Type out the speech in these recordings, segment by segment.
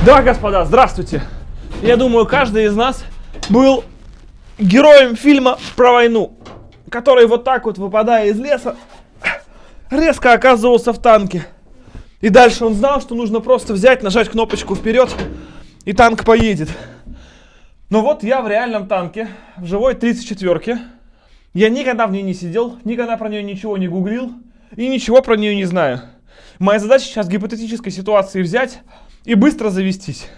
Да, господа, здравствуйте. Я думаю, каждый из нас был героем фильма про войну, который вот так вот, выпадая из леса, резко оказывался в танке. И дальше он знал, что нужно просто взять, нажать кнопочку вперед, и танк поедет. Но вот я в реальном танке, в живой 34-ке. Я никогда в ней не сидел, никогда про нее ничего не гуглил и ничего про нее не знаю. Моя задача сейчас в гипотетической ситуации взять и быстро завестись.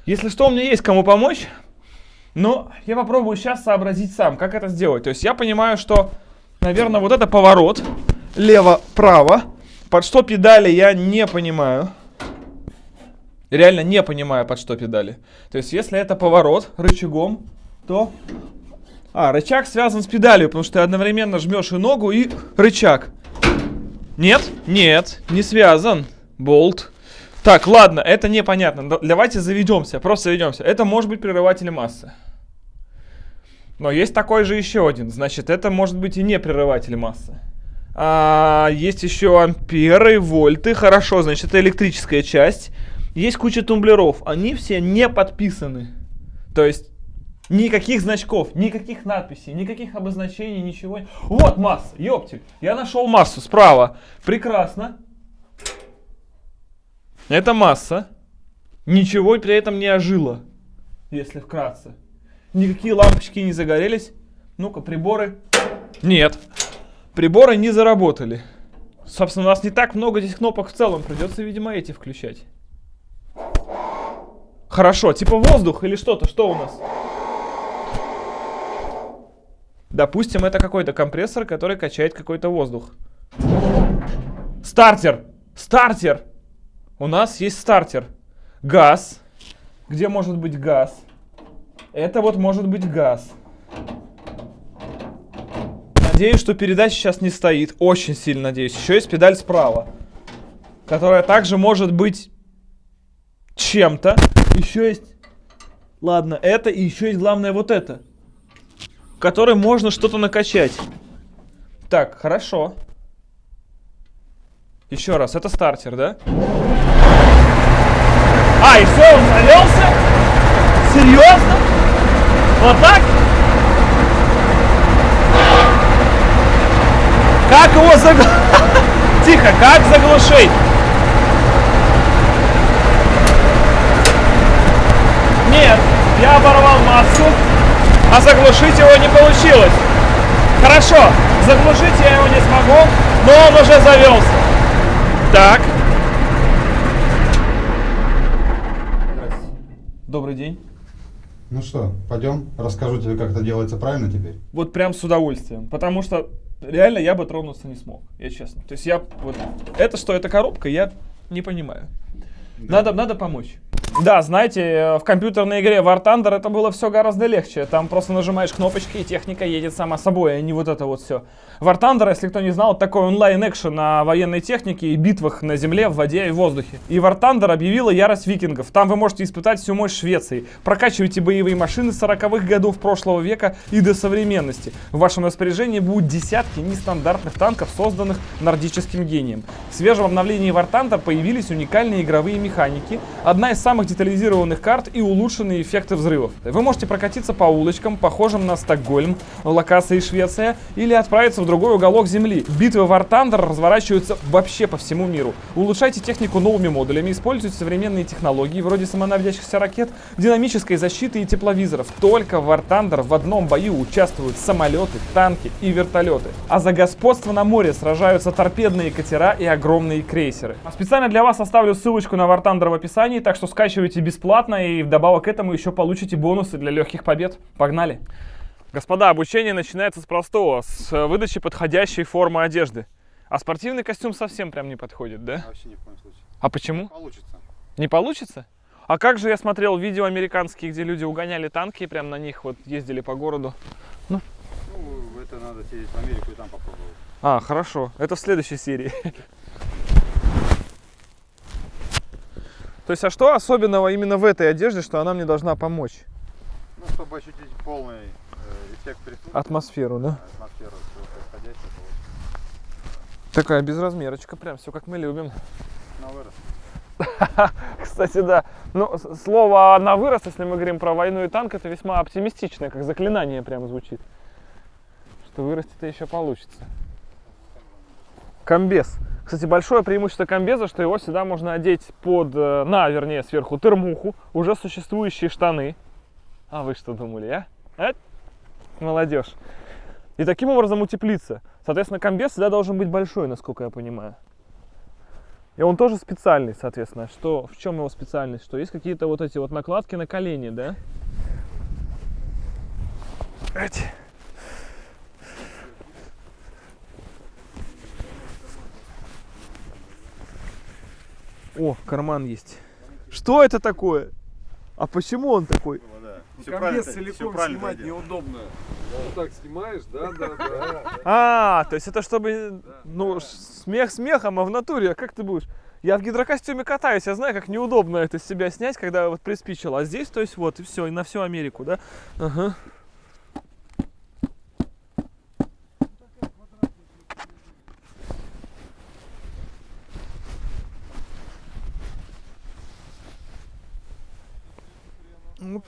Если что, у меня есть кому помочь, но я попробую сейчас сообразить сам, как это сделать. То есть я понимаю, что, наверное, вот это поворот лево-право. Под что педали я не понимаю. Реально не понимаю, под что педали. То есть если это поворот рычагом, то... рычаг связан с педалью, потому что ты одновременно жмешь и ногу, и рычаг. Нет, нет, не связан. Болт. Так, ладно, это непонятно. Давайте заведемся, просто заведемся. Это может быть прерыватель массы. Но есть такой же еще один. Значит, это может быть и не прерыватель массы. Есть еще амперы, вольты. Хорошо, значит, это электрическая часть. Есть куча тумблеров. Они все не подписаны. То есть никаких значков, никаких надписей, никаких обозначений, ничего. Вот масса, ёптель. Я нашел массу справа. Прекрасно. Это масса. Ничего при этом не ожило, если вкратце. Никакие лампочки не загорелись. Ну-ка, приборы. Нет. Приборы не заработали. Собственно, у нас не так много здесь кнопок в целом. Придется, видимо, эти включать. Хорошо, типа воздух или что-то. Что у нас? Допустим, это какой-то компрессор, который качает какой-то воздух. Стартер! Стартер! У нас есть стартер. Газ. Где может быть газ? Это вот может быть газ. Надеюсь, что передача сейчас не стоит. Очень сильно надеюсь. Еще есть педаль справа, которая также может быть чем-то. Еще есть... Ладно, это и еще есть, главное, вот это, которой можно что-то накачать. Так, хорошо. Еще раз, это стартер, да? И все, он завелся? Серьезно? Вот так? Как его заглушить? Тихо, как заглушить? Нет, я оборвал массу, а заглушить его не получилось. Хорошо, заглушить я его не смогу, но он уже завелся. Так. Добрый день. Ну что, пойдем, расскажу тебе, как это делается правильно теперь. Вот прям с удовольствием, потому что реально я бы тронуться не смог, я честно. То есть я вот это что, это коробка, я не понимаю. Да. Надо помочь. Да, знаете, в компьютерной игре War Thunder это было все гораздо легче. Там просто нажимаешь кнопочки, и техника едет сама собой, а не вот это вот все. War Thunder, если кто не знал, это такой онлайн-экшен на военной технике и битвах на земле, в воде и в воздухе. И War Thunder объявила ярость викингов. Там вы можете испытать всю мощь Швеции. Прокачивайте боевые машины с 40-х годов прошлого века и до современности. В вашем распоряжении будут десятки нестандартных танков, созданных нордическим гением. В свежем обновлении War Thunder появились уникальные игровые механики, одна из самых детализированных карт и улучшенные эффекты взрывов. Вы можете прокатиться по улочкам, похожим на Стокгольм, локации Швеция, или отправиться в другой уголок земли. Битвы War Thunder разворачиваются вообще по всему миру. Улучшайте технику новыми модулями, используйте современные технологии, вроде самонаводящихся ракет, динамической защиты и тепловизоров. Только в War Thunder в одном бою участвуют самолеты, танки и вертолеты. А за господство на море сражаются торпедные катера и огромные крейсеры. Специально для вас оставлю ссылочку на War Thunder в описании, так что скачивайте бесплатно и вдобавок к этому еще получите бонусы для легких побед. Погнали! Господа, обучение начинается с простого, с выдачи подходящей формы одежды. А спортивный костюм совсем прям не подходит, да? Вообще ни в коем случае. А почему? Не получится. Не получится? А как же я смотрел видео американские, где люди угоняли танки и прям на них вот ездили по городу? Ну, это надо съездить в Америку и там попробовать. Хорошо. Это в следующей серии. То есть, а что особенного именно в этой одежде, что она мне должна помочь? Ну, чтобы ощутить полный эффект присутствия. Атмосферу, да? Атмосферу происходящего. Такая безразмерочка, прям все как мы любим. Ну, вырос. Кстати, да. Ну, слово «на вырост», если мы говорим про войну и танк, это весьма оптимистичное, как заклинание прямо звучит. Что вырасти-то еще получится. Комбез. Кстати, большое преимущество комбеза, что его всегда можно одеть вернее, сверху термуху, уже существующие штаны. А вы что думали, а? Молодежь. И таким образом утеплиться. Соответственно, комбез всегда должен быть большой, насколько я понимаю. И он тоже специальный, соответственно. В чем его специальность? Что есть какие-то вот эти вот накладки на колени, да? О, карман есть. Что это такое? А почему он такой? Комбез целиком снимать неудобно. Вот так снимаешь, да. То есть это чтобы, ну, смех смехом, а в натуре, как ты будешь? Я в гидрокостюме катаюсь, я знаю, как неудобно это с себя снять, когда вот приспичило. А здесь, то есть вот, и все, и на всю Америку, да? Ага. Оп.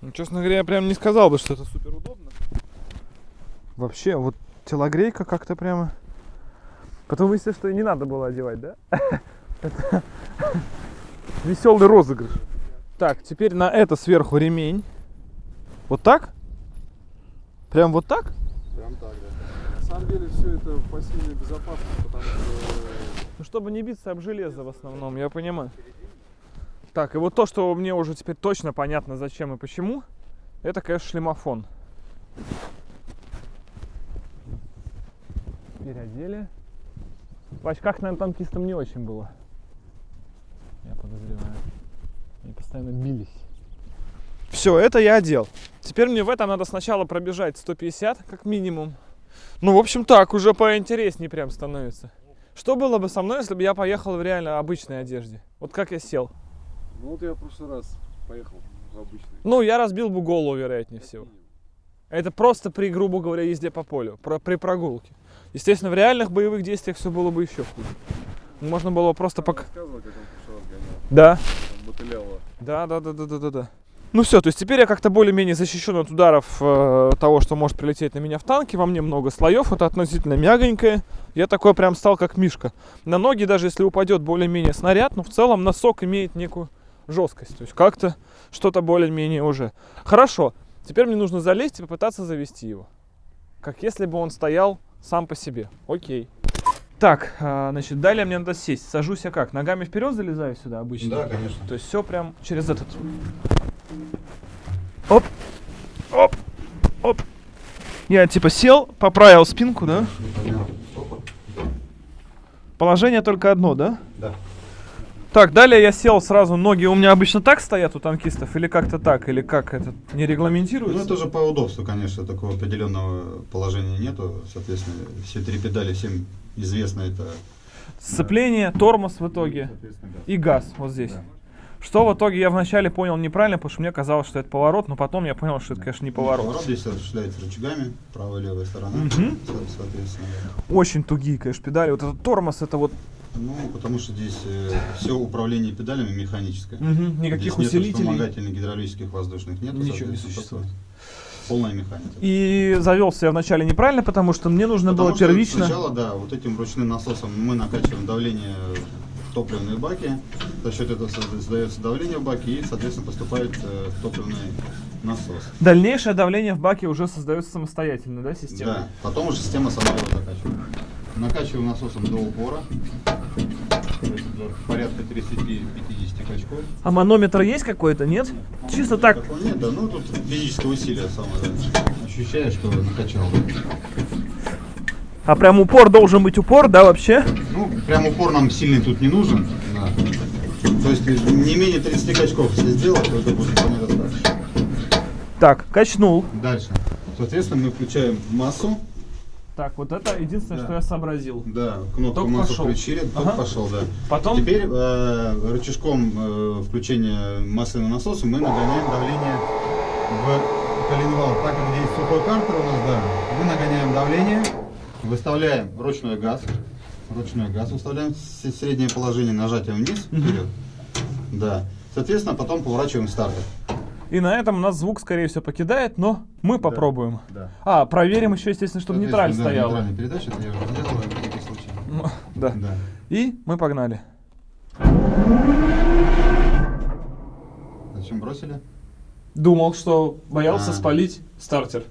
Ну, честно говоря, я прям не сказал бы, что это супер удобно. Вообще, вот телогрейка как-то прямо... Потом выяснилось, что и не надо было одевать, да? Это веселый розыгрыш. Так, теперь на это сверху ремень. Вот так? Прям вот так? Прям так, да. На самом деле все это пассивная безопасность, потому что... Ну, чтобы не биться об железо в основном, я понимаю. Так, и вот то, что мне уже теперь точно понятно, зачем и почему, это, конечно, шлемофон. Переодели. В очках, наверное, танкистам не очень было. Я подозреваю. Они постоянно бились. Все, это я одел. Теперь мне в этом надо сначала пробежать 150, как минимум. Ну, в общем, так, уже поинтереснее прям становится. Что было бы со мной, если бы я поехал в реально обычной одежде? Вот как я сел? Ну вот я в прошлый раз поехал в обычный. Ну, я разбил бы голову, вероятнее всего. Это просто при, грубо говоря, езде по полю, при прогулке. Естественно, в реальных боевых действиях все было бы еще хуже. Можно было просто пока... Рассказывал, как он в прошлый раз гонял. Да. Мотыляло. Да. Ну все, то есть теперь я как-то более-менее защищен от ударов того, что может прилететь на меня в танке. Во мне много слоев, это относительно мягонькое. Я такой прям стал как мишка. На ноги, даже если упадет более-менее снаряд, но в целом носок имеет некую жесткость. То есть как-то что-то более-менее уже. Хорошо, теперь мне нужно залезть и попытаться завести его. Как если бы он стоял сам по себе. Окей. Так, значит, далее мне надо сесть. Сажусь я как? Ногами вперед залезаю сюда обычно? Да, конечно. То есть все прям через этот. Оп, оп, оп. Я типа сел, поправил спинку, да? Положение только одно, да? Да. Так, далее я сел сразу, ноги у меня обычно так стоят у танкистов, или как-то так, или как это не регламентируется? Ну, это уже по удобству, конечно, такого определенного положения нету. Соответственно, все три педали всем известно, это... Сцепление, тормоз в итоге Соответственно, да. и газ вот здесь. Да. Что в итоге я вначале понял неправильно, потому что мне казалось, что это поворот, но потом я понял, что это, конечно, не поворот. Поворот здесь осуществляется рычагами, правая и левая сторона, Мгм. соответственно. Да. Очень тугие, конечно, педали. Вот этот тормоз, это вот Ну, потому что здесь все управление педалями механическое. никаких Здесь нету усилителей. вспомогательных гидравлических воздушных, нету, Ничего не соответственно, существует. просто полная механика. И завелся я вначале неправильно, потому что мне нужно Потому было что первично... Сначала, да, вот этим ручным насосом мы накачиваем давление в топливные баки, за счет этого создается давление в баке и, соответственно, поступает в топливный насос. Дальнейшее давление в баке уже создается самостоятельно, да, система? Да, потом уже система сама его закачивает. Накачиваем насосом до упора, то есть до порядка 30-50 качков. А манометр есть какой-то, нет? Чисто так. Такого нет, да, ну тут физическое усилие самое, да. Ощущаешь, что накачал. А прям упор должен быть упор, да, вообще? Ну, прям упор нам сильный тут не нужен. Да. То есть не менее 30 качков, если сделать, то это будет вполне достаточно. Так, качнул. Дальше. Соответственно, мы включаем массу Так, вот это единственное, Да. что я сообразил. Да, кнопку Ток массу пошел. включили, ток Ага. пошел, да. Потом? Теперь рычажком включения масляного насоса мы нагоняем давление в коленвал. Так как здесь сухой картер у нас, да, мы нагоняем давление, выставляем ручной газ. Ручной газ выставляем в среднее положение, нажатием вниз, вперед. Да. Соответственно, потом поворачиваем стартер. И на этом у нас звук, скорее всего, покидает, но мы попробуем. Да. А, проверим еще, естественно, чтобы нейтраль Соответственно, да, стояла. нейтральная передача, это я уже сделал на всякий случай. Ну, да. Да. И мы погнали. Зачем бросили? Думал, что боялся А. спалить стартер.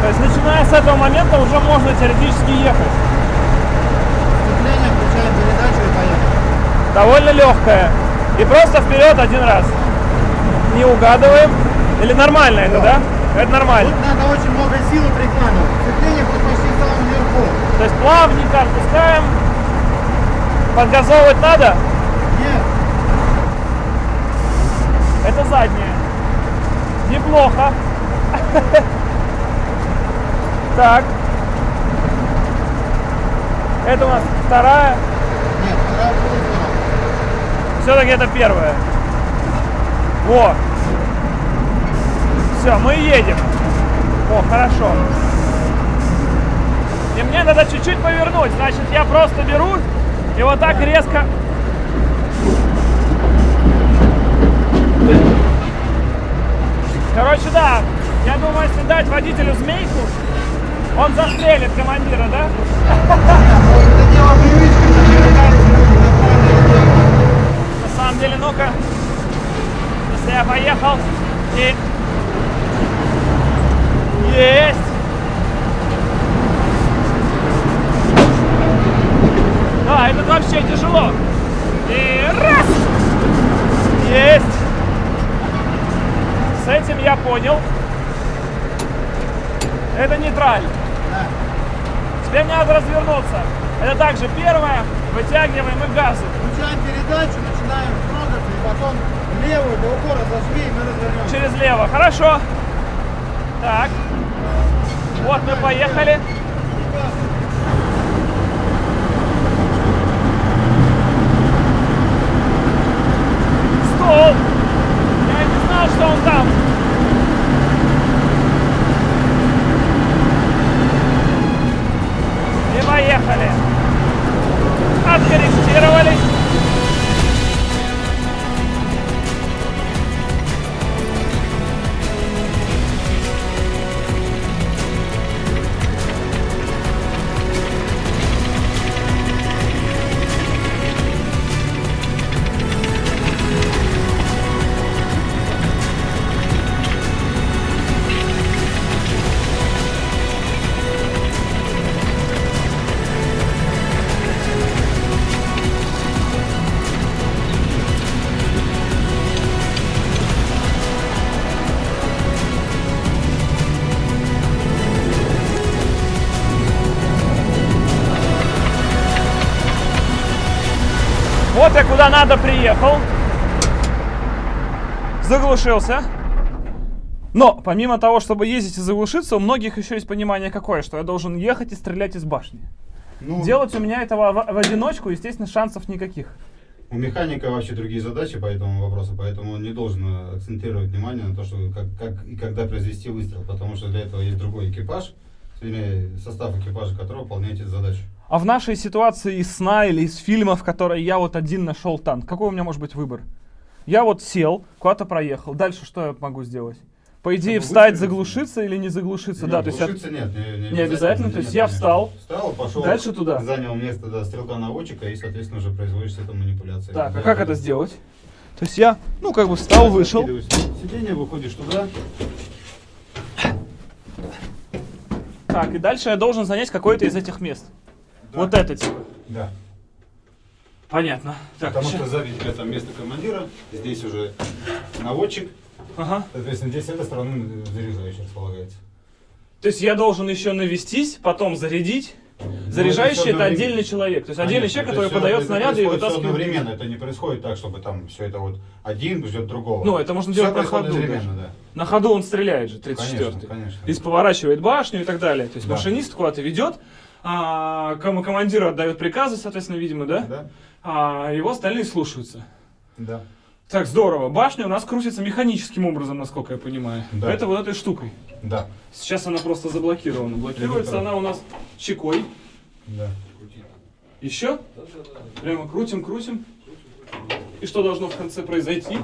То есть, начиная с этого момента, уже можно теоретически ехать. Сцепление, включаем передачу и поехали. Довольно легкая. И просто вперед один раз. Не угадываем. Или нормально это, да? Это нормально. Тут надо очень много силы прикладывать. Сцепление почти в самом верху. То есть плавненько отпускаем. Подгазовывать надо? Нет. Это задняя. Неплохо. Так. Это у нас вторая. Нет, вторая будет. Все-таки это первая. Во. Все, мы едем. О, хорошо. И мне надо чуть-чуть повернуть. Значит, я просто беру и вот так резко. Короче, да. Я думаю, если дать водителю змейку, он застрелит командира, да? Это дело привычки, На самом деле, ну-ка. Если я поехал и... Есть! Да, это вообще тяжело. И раз! Есть! С этим я понял. Это нейтраль. Теперь мне надо развернуться. Это также первое. Вытягиваем и газы. Включаем передачу, начинаем трогаться, и потом левую до упора зажми, и мы развернемся. Через лево. Хорошо. Так. Вот мы поехали. Стол. Я не знал, что он там. И поехали. Откорректировались. Вот я куда надо приехал. Заглушился. Но помимо того, чтобы ездить и заглушиться, у многих еще есть понимание какое, что я должен ехать и стрелять из башни. Ну, Делать у меня этого в одиночку, естественно, шансов никаких. у механика вообще другие задачи по этому вопросу, поэтому он не должен акцентировать внимание на то, что как и когда произвести выстрел, потому что для этого есть другой экипаж, вернее, состав экипажа которого выполняет эту задачу. А в нашей ситуации из сна или из фильма, в которой я вот один нашел танк, какой у меня может быть выбор? Я вот сел, куда-то проехал, дальше что я могу сделать? По идее, Чтобы встать, выстрелить, заглушиться или не заглушиться? Нет, Да, то есть глушиться нет, не обязательно, то есть я встал, Встал, пошел, дальше туда. занял место стрелка-наводчика и, соответственно, уже производишь с этим манипуляции. Так, а как это сделать? То есть я, ну, как бы встал, вышел. Скидываешь сиденье, выходишь туда. Так, и дальше я должен занять какое-то из этих мест. Да. Вот это типа. Да. Понятно. Так, Потому ща- что сзади тебя там место командира, здесь уже наводчик, Ага. соответственно, здесь с этой стороны заряжающий располагается. То есть я должен еще навестись, потом зарядить, Заряжающий это всё отдельный человек. То есть отдельный человек, который То есть подает это снаряды и происходит всё вытаскивает. одновременно. Это не происходит так, чтобы там все это вот один ждет другого. Ну, это можно Всё делать на происходит ходу. одновременно, даже. да. На ходу он стреляет же, 34-й. Конечно, конечно. И поворачивает башню и так далее. То есть Да. машинист куда-то ведет, а командир отдает приказы, соответственно, видимо, да? Да, А его остальные слушаются. да. Так, здорово. Башня у нас крутится механическим образом, насколько я понимаю. Да. Это вот этой штукой. Да, Сейчас она просто заблокирована. Блокируется Редуктор. она у нас чекой. да. Еще? Прямо крутим, крутим. И что должно в конце произойти?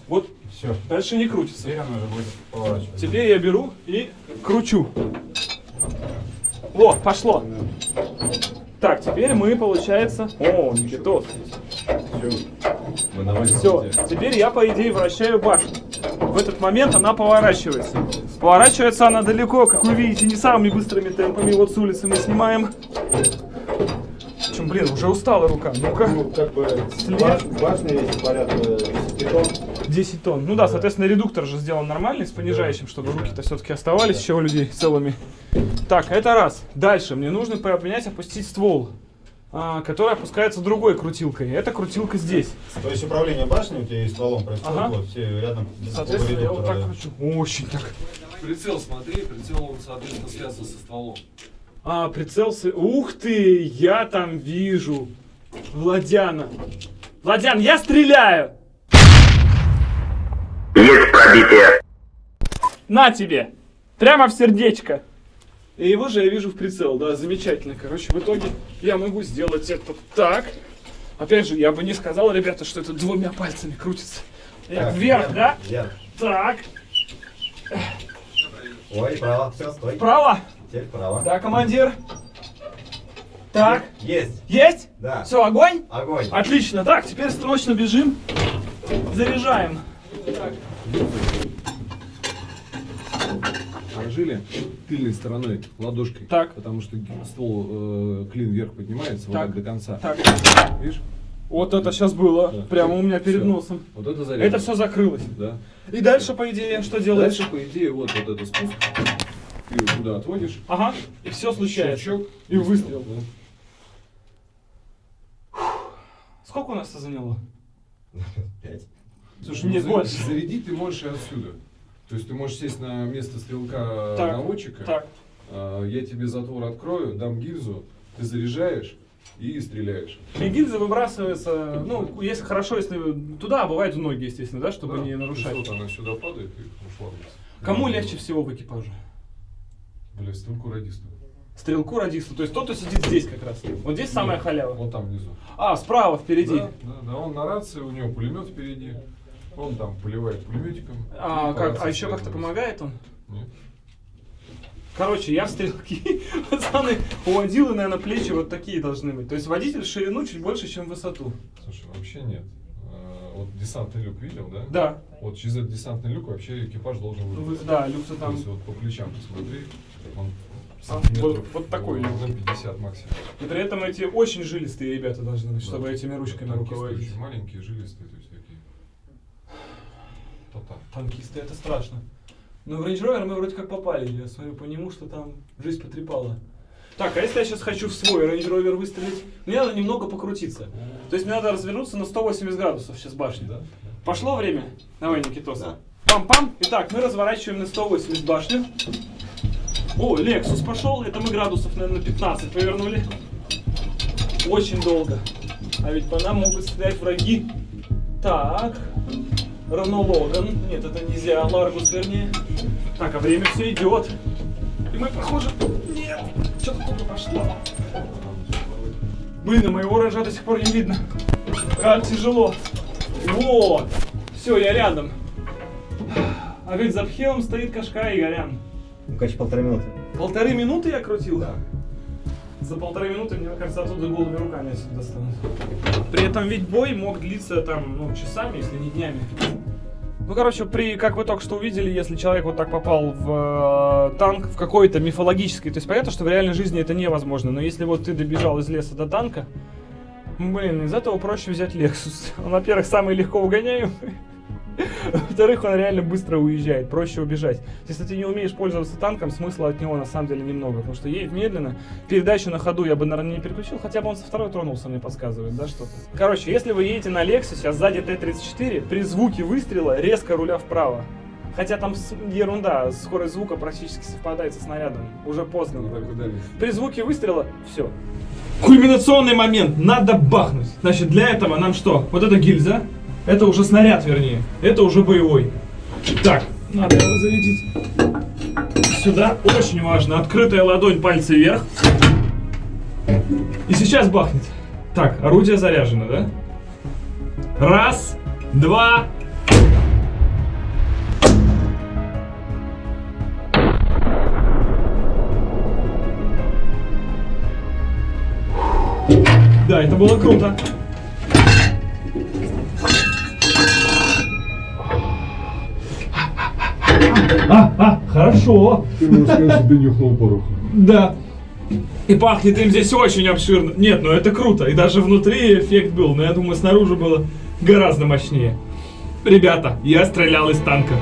Вот Все. дальше не крутится. Теперь она уже будет поворачиваться. Теперь я беру и кручу. Во, пошло. Так, теперь мы, получается... О, Никитос. Все, теперь я, по идее, вращаю башню. В этот момент она поворачивается. Поворачивается она далеко, как вы видите, не самыми быстрыми темпами. Вот с улицы мы снимаем. Чем, блин, уже устала рука. Ну-ка. Ну, как бы След. башня весит порядка 10 тонн. 10 тонн. Ну да, соответственно, редуктор же сделан нормальный, с понижающим, чтобы руки-то все-таки оставались еще у людей целыми. Так, это раз. Дальше мне нужно поменять, опустить ствол, который опускается другой крутилкой. Это крутилка здесь. То есть управление башней у тебя есть стволом происходит, Ага. вот все рядом. Соответственно, я вот так редуктора, кручу. Очень так. Прицел смотри, прицел он, соответственно, связан со стволом. Прицел... Ух ты, я там вижу Владяна. Владян, я стреляю! Есть пробитие. На тебе! Прямо в сердечко. И его же я вижу в прицел, да, замечательно. Короче, в итоге я могу сделать это так. Опять же, я бы не сказал, ребята, что это двумя пальцами крутится. Я вверх, да? Вверх. Так, Ой, право. Все, стой. право. Теперь право. Да, командир. Так, Есть. есть? Да. Все, огонь? Огонь. Отлично. Так, теперь срочно бежим. Заряжаем. Положили тыльной стороной, ладошкой. Так. Потому что ствол, клин вверх поднимается, Так. вот так до конца. Так, Видишь? вот это сейчас было. Да. Прямо у меня перед Всё. носом. Вот это заряд. Это все закрылось. Да. И дальше, по идее, что делаешь? Дальше, по идее, вот это спуск. Ты его туда отводишь. Ага, и все случается. Щелчок. И выстрел. Да. Сколько у нас это заняло? 5. Слушай, нет, больше. Зарядить ты можешь и отсюда. То есть ты можешь сесть на место стрелка Так, наводчика. Так, Я тебе затвор открою, дам гильзу, ты заряжаешь и стреляешь. и гильза выбрасывается, ну, если хорошо, если туда, а бывает в ноги, естественно, да, чтобы Да. не нарушать. То есть вот она сюда падает и ушла вниз. Кому Да. легче всего в экипаже? Бля, стрелку радисту. Стрелку, радисту, то есть тот, кто сидит здесь как раз. Вот здесь самая Нет, халява. Вот там внизу. Справа, впереди. Да, он на рации, у него пулемет впереди. Он там поливает пулеметиком. И по рации Еще как-то связывается. помогает он? Нет. Короче, я в стрелки. Пацаны, у водилы, наверное, плечи вот такие должны быть. То есть водитель в ширину чуть больше, чем в высоту. Слушай, вообще нет. Вот десантный люк видел, да? Да. Вот через этот десантный люк вообще экипаж должен выбраться. Да, люк-то То там. есть вот по плечам посмотри, он вот такой люк. на 50 максимум. И при этом эти очень жилистые ребята должны быть, чтобы Да. этими ручками Танкисты руководить. очень маленькие, жилистые, то есть такие. То-то. Танкисты, это страшно. Но в Range Rover мы вроде как попали. Я смотрю по нему, что там жизнь потрепала. Так, а если я сейчас хочу в свой Range Rover выстрелить, мне надо немного покрутиться. То есть мне надо развернуться на 180 градусов сейчас башня. Да? Пошло время? Давай, Никитос. Да. Пам-пам. Итак, мы разворачиваем на 180 башню. О, Lexus пошел. Это мы градусов, наверное, на 15 повернули. Очень долго. А ведь по нам могут стрелять враги. Так. Рено Логан. Нет, это нельзя. Ларгус, вернее. Так, а время все идет. И мы, похоже... Нет, что-то только пошло. Блин, а моего ранжа до сих пор не видно. Как тяжело. Вот. Все, я рядом. А ведь за Пхевом стоит Кашка и Горян. Ну, короче, 1,5 минуты. 1,5 минуты я крутил? Да. За 1,5 минуты, мне кажется, оттуда голыми руками отсюда достанут. При этом ведь бой мог длиться там, ну, часами, если не днями. Ну, короче, как вы только что увидели, если человек вот так попал в танк, в какой-то мифологический, то есть понятно, что в реальной жизни это невозможно, но если вот ты добежал из леса до танка, блин, из этого проще взять Lexus. Он, во-первых, самый легко угоняемый, Во-вторых, он реально быстро уезжает, проще убежать. Если ты не умеешь пользоваться танком, смысла от него на самом деле немного, потому что едет медленно. Передачу на ходу я бы, наверное, не переключил, хотя бы он со второй тронулся, мне подсказывает, да, что-то. Короче, если вы едете на Lexus, а сзади Т-34, при звуке выстрела резко руля вправо. Хотя там ерунда, скорость звука практически совпадает со снарядом. Уже поздно. При звуке выстрела все. Кульминационный момент. Надо бахнуть. Значит, для этого нам что? Вот это гильза. Это уже снаряд, вернее. Это уже боевой. Так, надо его зарядить. Сюда. Очень важно. Открытая ладонь, пальцы вверх. И сейчас бахнет. Так, орудие заряжено, да? Раз, два. Да, это было круто. Хорошо. Ты можешь сказать, что ты нюхнул пороху. Да. И пахнет им здесь очень обширно. Нет, ну это круто. И даже внутри эффект был, но я думаю, снаружи было гораздо мощнее. Ребята, я стрелял из танка.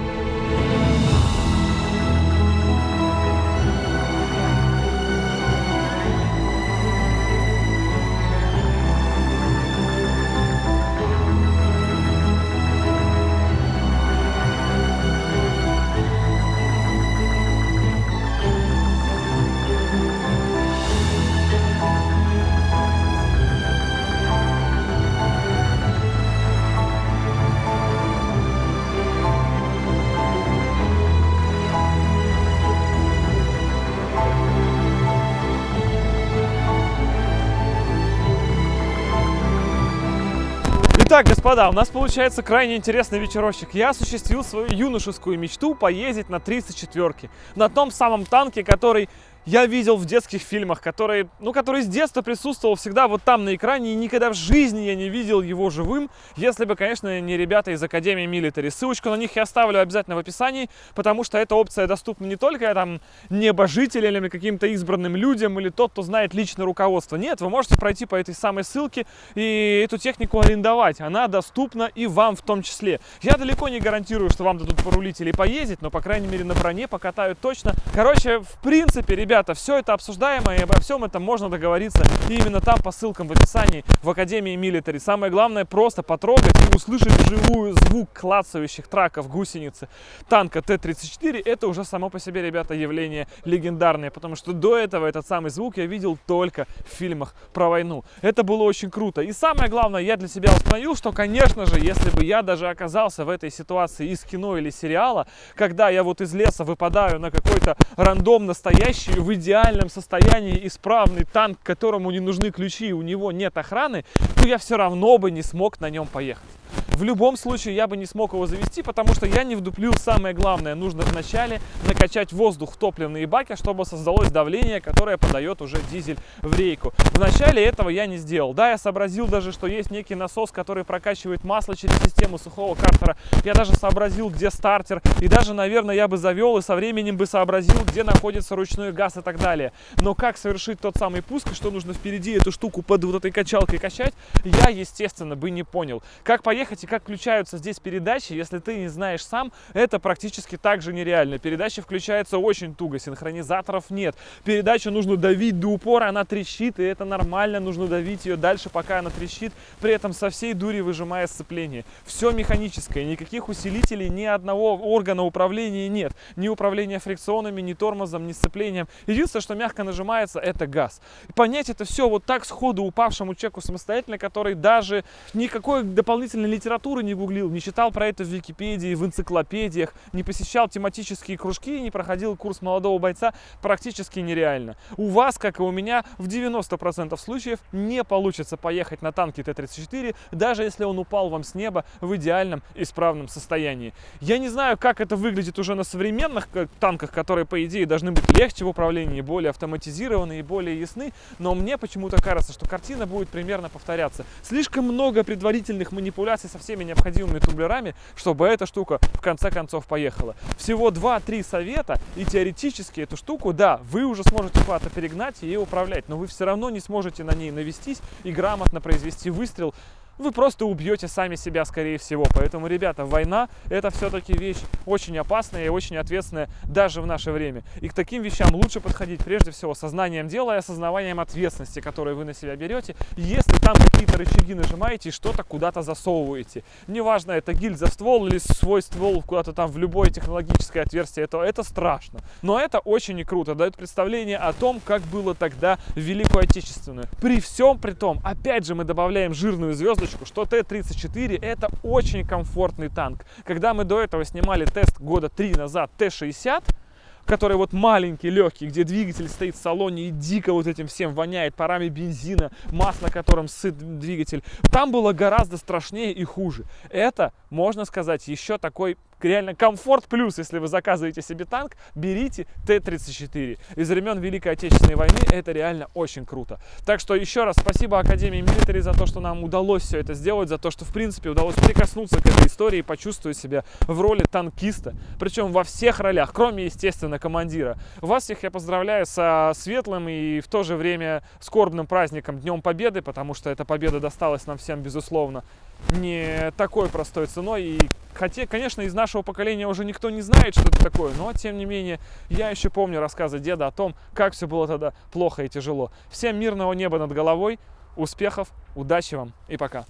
Итак, господа, у нас получается крайне интересный вечерочек. Я осуществил свою юношескую мечту поездить на 34-ке. На том самом танке, который я видел в детских фильмах, который с детства присутствовал всегда вот там на экране, и никогда в жизни я не видел его живым, если бы, конечно, не ребята из Академии Military. Ссылочку на них я оставлю обязательно в описании, потому что эта опция доступна не только там небожителям или каким-то избранным людям, или тот, кто знает личное руководство. Нет, вы можете пройти по этой самой ссылке и эту технику арендовать. Она доступна и вам в том числе. Я далеко не гарантирую, что вам дадут порулить или поездить, но, по крайней мере, на броне покатают точно. Короче, в принципе, ребята, все это обсуждаемо, и обо всем этом можно договориться и именно там по ссылкам в описании в Академии Military. Самое главное просто потрогать и услышать вживую звук клацающих траков гусеницы танка Т-34. Это уже само по себе, ребята, явление легендарное, потому что до этого этот самый звук я видел только в фильмах про войну. Это было очень круто. И самое главное, я для себя установил, что, конечно же, если бы я даже оказался в этой ситуации из кино или сериала, когда я вот из леса выпадаю на какой-то рандом настоящий, в идеальном состоянии исправный танк, которому не нужны ключи, у него нет охраны, то я все равно бы не смог на нем поехать. В любом случае я бы не смог его завести, потому что я не вдуплил самое главное. Нужно вначале накачать воздух в топливные баки, чтобы создалось давление, которое подает уже дизель в рейку. Вначале этого я не сделал. Да, я сообразил даже, что есть некий насос, который прокачивает масло через систему сухого картера. Я даже сообразил, где стартер. И даже, наверное, я бы завел и со временем бы сообразил, где находится ручной газ и так далее. Но как совершить тот самый пуск, что нужно впереди эту штуку под вот этой качалкой качать, я, естественно, бы не понял. Как поехать и как включаются здесь передачи, если ты не знаешь сам, это практически так же нереально. Передача включается очень туго, синхронизаторов нет. Передачу нужно давить до упора, она трещит, и это нормально, нужно давить ее дальше, пока она трещит, при этом со всей дури выжимая сцепление. Все механическое, никаких усилителей, ни одного органа управления нет. Ни управления фрикционами, ни тормозом, ни сцеплением. Единственное, что мягко нажимается, это газ. И понять это все вот так сходу упавшему человеку самостоятельно, который даже никакой дополнительной литературы не гуглил, не читал про это в Википедии, в энциклопедиях, не посещал тематические кружки, не проходил курс молодого бойца, практически нереально. У вас, как и у меня, в 90% случаев не получится поехать на танке Т-34, даже если он упал вам с неба в идеальном исправном состоянии. Я не знаю, как это выглядит уже на современных танках, которые, по идее, должны быть легче в управлении, более автоматизированы и более ясны, но мне почему-то кажется, что картина будет примерно повторяться. Слишком много предварительных манипуляций со всеми необходимыми тумблерами, чтобы эта штука в конце концов поехала. Всего 2-3 совета, и теоретически эту штуку, да, вы уже сможете куда-то перегнать и ей управлять, но вы все равно не сможете на ней навестись и грамотно произвести выстрел вы просто убьете сами себя, скорее всего. Поэтому, ребята, война — это все-таки вещь очень опасная и очень ответственная даже в наше время. И к таким вещам лучше подходить прежде всего сознанием дела и осознаванием ответственности, которую вы на себя берете, если там какие-то рычаги нажимаете и что-то куда-то засовываете. Неважно, это гильза в ствол или свой ствол куда-то там в любое технологическое отверстие, это страшно. Но это очень и круто, дает представление о том, как было тогда в Великую Отечественную. При всем при том, опять же, мы добавляем жирную звездочку, что Т-34 это очень комфортный танк. Когда мы до этого снимали тест года 3 назад Т-60, который вот маленький, легкий, где двигатель стоит в салоне и дико вот этим всем воняет, парами бензина, масло, которым сыт двигатель, там было гораздо страшнее и хуже. Это, можно сказать, еще такой реально комфорт плюс. Если вы заказываете себе танк, берите Т-34. Из времен Великой Отечественной войны это реально очень круто. Так что еще раз спасибо Академии Military за то, что нам удалось все это сделать, за то, что в принципе удалось прикоснуться к этой истории и почувствовать себя в роли танкиста. Причем во всех ролях, кроме, естественно, командира. Вас всех я поздравляю со светлым и в то же время скорбным праздником Днем Победы, потому что эта победа досталась нам всем, безусловно, не такой простой ценой. И хотя, конечно, из нашего поколения уже никто не знает, что это такое, но, тем не менее, я еще помню рассказы деда о том, как все было тогда плохо и тяжело. Всем мирного неба над головой, успехов, удачи вам и пока.